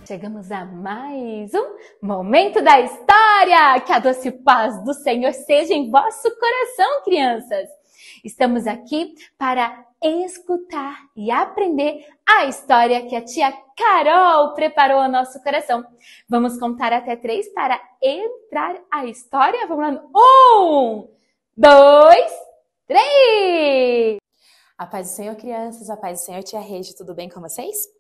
Chegamos a mais um Momento da História! Que a doce paz do Senhor seja em vosso coração, crianças! Estamos aqui para escutar e aprender a história que a tia Carol preparou ao nosso coração. Vamos contar até 3 para entrar a história? Vamos lá! 1, 2, 3! A paz do Senhor, crianças, a paz do Senhor, tia Regi, tudo bem com vocês?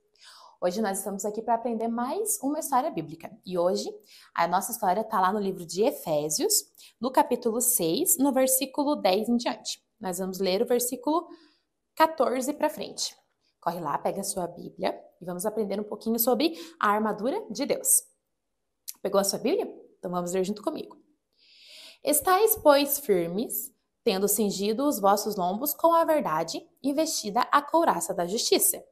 Hoje nós estamos aqui para aprender mais uma história bíblica. E hoje a nossa história está lá no livro de Efésios, no capítulo 6, no versículo 10 em diante. Nós vamos ler o versículo 14 para frente. Corre lá, pega a sua Bíblia e vamos aprender um pouquinho sobre a armadura de Deus. Pegou a sua Bíblia? Então vamos ler junto comigo. Estais, pois, firmes, tendo cingido os vossos lombos com a verdade e vestida a couraça da justiça,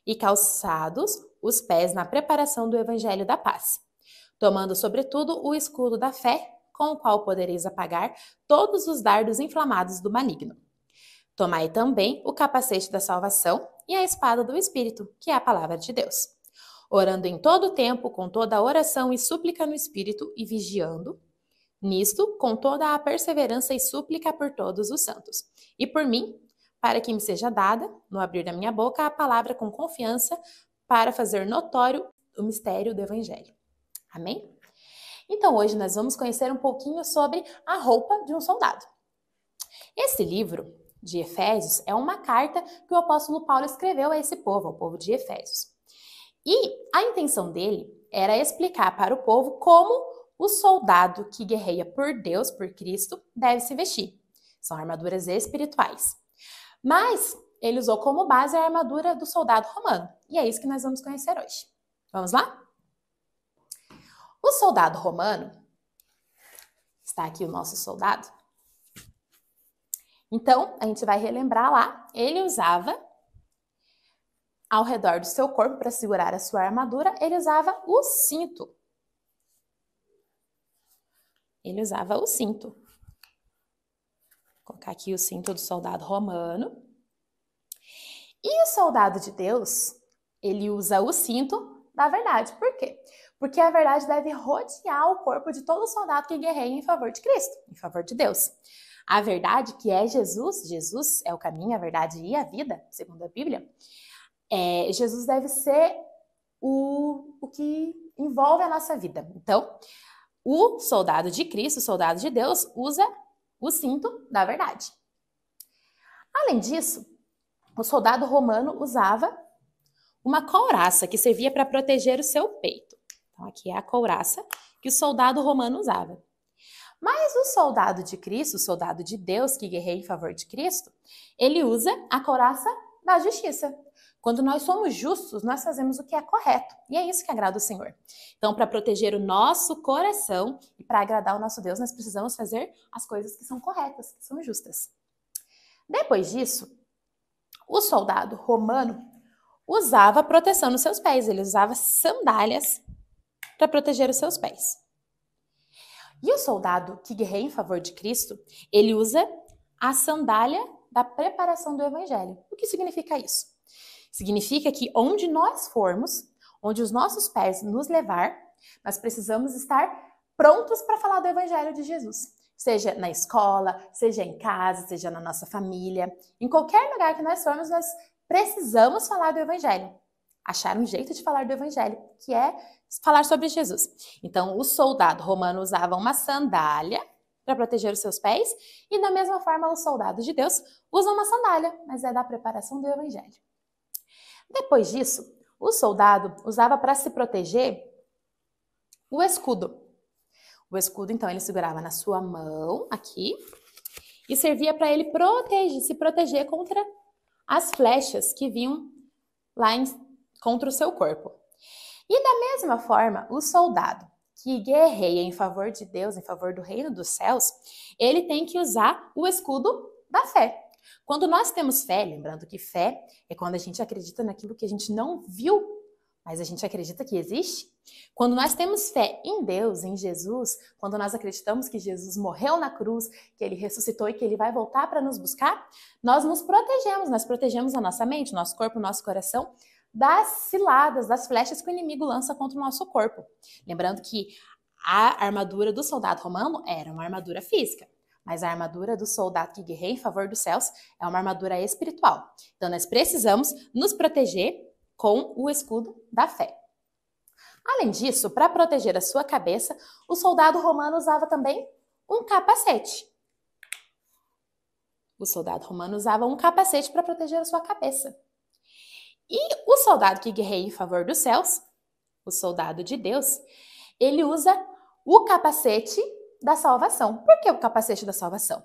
e calçados os pés na preparação do evangelho da paz, tomando sobretudo o escudo da fé, com o qual podereis apagar todos os dardos inflamados do maligno. Tomai também o capacete da salvação e a espada do Espírito, que é a palavra de Deus, orando em todo o tempo com toda a oração e súplica no Espírito e vigiando, nisto com toda a perseverança e súplica por todos os santos, e por mim, para que me seja dada, no abrir da minha boca, a palavra com confiança para fazer notório o mistério do Evangelho. Amém? Então, hoje nós vamos conhecer um pouquinho sobre a roupa de um soldado. Esse livro de Efésios é uma carta que o apóstolo Paulo escreveu a esse povo, ao povo de Efésios. E a intenção dele era explicar para o povo como o soldado que guerreia por Deus, por Cristo, deve se vestir. São armaduras espirituais. Mas ele usou como base a armadura do soldado romano. E é isso que nós vamos conhecer hoje. Vamos lá? O soldado romano, está aqui o nosso soldado. Então, a gente vai relembrar lá, ele usava, ao redor do seu corpo, para segurar a sua armadura, ele usava o cinto. Ele usava o cinto. Vou colocar aqui o cinto do soldado romano. E o soldado de Deus, ele usa o cinto da verdade. Por quê? Porque a verdade deve rodear o corpo de todo soldado que guerreia em favor de Cristo, em favor de Deus. A verdade, que é Jesus, Jesus é o caminho, a verdade e a vida, segundo a Bíblia, Jesus deve ser o que envolve a nossa vida. Então, o soldado de Cristo, o soldado de Deus, usa o cinto da verdade. Além disso, o soldado romano usava uma couraça que servia para proteger o seu peito. Então, aqui é a couraça que o soldado romano usava. Mas o soldado de Cristo, o soldado de Deus que guerreia em favor de Cristo, ele usa a couraça da justiça. Quando nós somos justos, nós fazemos o que é correto. E é isso que agrada o Senhor. Então, para proteger o nosso coração e para agradar o nosso Deus, nós precisamos fazer as coisas que são corretas, que são justas. Depois disso, o soldado romano usava proteção nos seus pés. Ele usava sandálias para proteger os seus pés. E o soldado que guerreia em favor de Cristo, ele usa a sandália da preparação do Evangelho. O que significa isso? Significa que onde nós formos, onde os nossos pés nos levar, nós precisamos estar prontos para falar do Evangelho de Jesus. Seja na escola, seja em casa, seja na nossa família. Em qualquer lugar que nós formos, nós precisamos falar do Evangelho. Achar um jeito de falar do Evangelho, que é falar sobre Jesus. Então, o soldado romano usava uma sandália para proteger os seus pés, e da mesma forma, os soldados de Deus usam uma sandália, mas é da preparação do Evangelho. Depois disso, o soldado usava para se proteger o escudo. O escudo, então, ele segurava na sua mão, aqui, e servia para ele se proteger contra as flechas que vinham lá contra o seu corpo. E da mesma forma, o soldado que guerreia em favor de Deus, em favor do reino dos céus, ele tem que usar o escudo da fé. Quando nós temos fé, lembrando que fé é quando a gente acredita naquilo que a gente não viu, mas a gente acredita que existe. Quando nós temos fé em Deus, em Jesus, quando nós acreditamos que Jesus morreu na cruz, que ele ressuscitou e que ele vai voltar para nos buscar, nós nos protegemos, nós protegemos a nossa mente, o nosso corpo, o nosso coração das ciladas, das flechas que o inimigo lança contra o nosso corpo. Lembrando que a armadura do soldado romano era uma armadura física, mas a armadura do soldado que guerreia em favor dos céus é uma armadura espiritual. Então nós precisamos nos proteger com o escudo da fé. Além disso, para proteger a sua cabeça, o soldado romano usava também um capacete. O soldado romano usava um capacete para proteger a sua cabeça. E o soldado que guerreia em favor dos céus, o soldado de Deus, ele usa o capacete da salvação. Por que o capacete da salvação?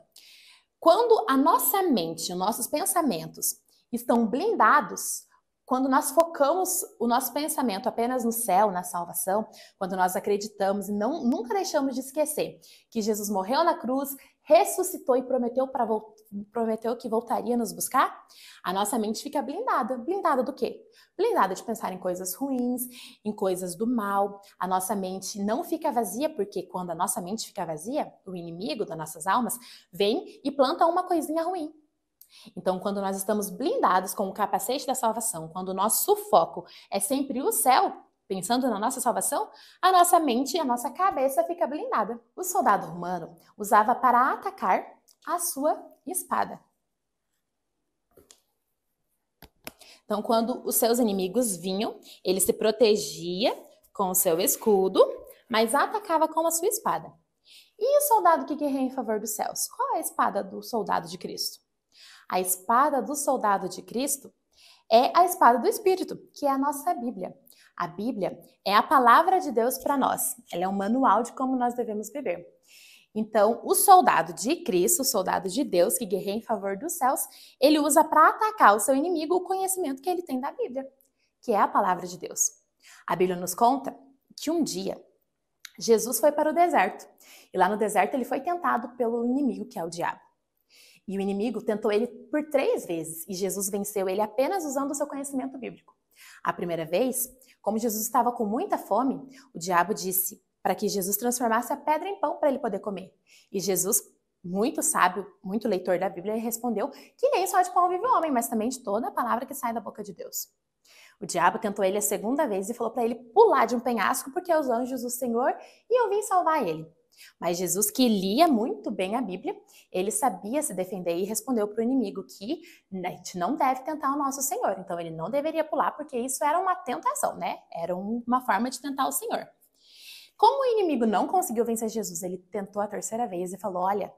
Quando a nossa mente, os nossos pensamentos estão blindados, quando nós focamos o nosso pensamento apenas no céu, na salvação, quando nós acreditamos e nunca deixamos de esquecer que Jesus morreu na cruz, ressuscitou e prometeu que voltaria nos buscar, a nossa mente fica blindada. Blindada do quê? Blindada de pensar em coisas ruins, em coisas do mal. A nossa mente não fica vazia, porque quando a nossa mente fica vazia, o inimigo das nossas almas vem e planta uma coisinha ruim. Então, quando nós estamos blindados com o capacete da salvação, quando o nosso foco é sempre o céu, pensando na nossa salvação, a nossa mente e a nossa cabeça fica blindada. O soldado romano usava para atacar a sua espada. Então, quando os seus inimigos vinham, ele se protegia com o seu escudo, mas atacava com a sua espada. E o soldado que guerreia em favor dos céus? Qual é a espada do soldado de Cristo? A espada do soldado de Cristo é a espada do Espírito, que é a nossa Bíblia. A Bíblia é a palavra de Deus para nós. Ela é um manual de como nós devemos viver. Então, o soldado de Cristo, o soldado de Deus, que guerreia em favor dos céus, ele usa para atacar o seu inimigo o conhecimento que ele tem da Bíblia, que é a palavra de Deus. A Bíblia nos conta que um dia Jesus foi para o deserto. E lá no deserto ele foi tentado pelo inimigo, que é o diabo. E o inimigo tentou ele por 3 vezes, e Jesus venceu ele apenas usando o seu conhecimento bíblico. A primeira vez, como Jesus estava com muita fome, o diabo disse para que Jesus transformasse a pedra em pão para ele poder comer. E Jesus, muito sábio, muito leitor da Bíblia, respondeu que nem só de pão vive o homem, mas também de toda a palavra que sai da boca de Deus. O diabo tentou ele a segunda vez e falou para ele pular de um penhasco porque os anjos do Senhor iam vir salvar ele. Mas Jesus, que lia muito bem a Bíblia, ele sabia se defender e respondeu para o inimigo que a gente não deve tentar o nosso Senhor. Então ele não deveria pular porque isso era uma tentação, né? Era uma forma de tentar o Senhor. Como o inimigo não conseguiu vencer Jesus, ele tentou a 3ª vez e falou, olha,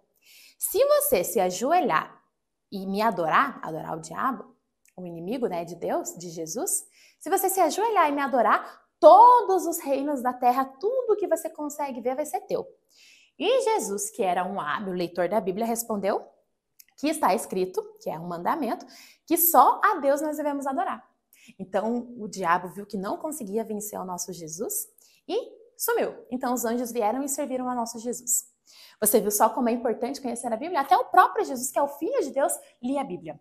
se você se ajoelhar e me adorar o diabo, o inimigo, né, de Deus, de Jesus, se você se ajoelhar e me adorar, todos os reinos da terra, tudo que você consegue ver vai ser teu. E Jesus, que era um hábil leitor da Bíblia, respondeu que está escrito, que é um mandamento, que só a Deus nós devemos adorar. Então, o diabo viu que não conseguia vencer o nosso Jesus e sumiu. Então, os anjos vieram e serviram ao nosso Jesus. Você viu só como é importante conhecer a Bíblia? Até o próprio Jesus, que é o Filho de Deus, lia a Bíblia.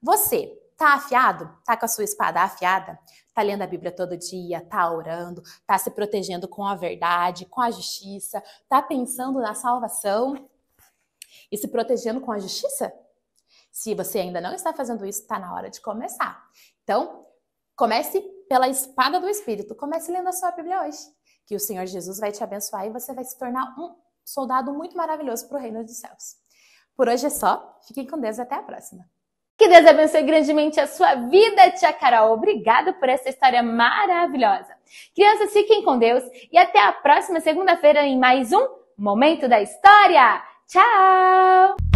Você tá afiado? Tá com a sua espada afiada? Tá lendo a Bíblia todo dia? Tá orando? Tá se protegendo com a verdade, com a justiça? Tá pensando na salvação e se protegendo com a justiça? Se você ainda não está fazendo isso, tá na hora de começar. Então, comece pela espada do Espírito. Comece lendo a sua Bíblia hoje. Que o Senhor Jesus vai te abençoar e você vai se tornar um soldado muito maravilhoso para o reino dos céus. Por hoje é só. Fiquem com Deus e até a próxima. Que Deus abençoe grandemente a sua vida, tia Carol. Obrigada por essa história maravilhosa. Crianças, fiquem com Deus e até a próxima segunda-feira em mais um Momento da História. Tchau!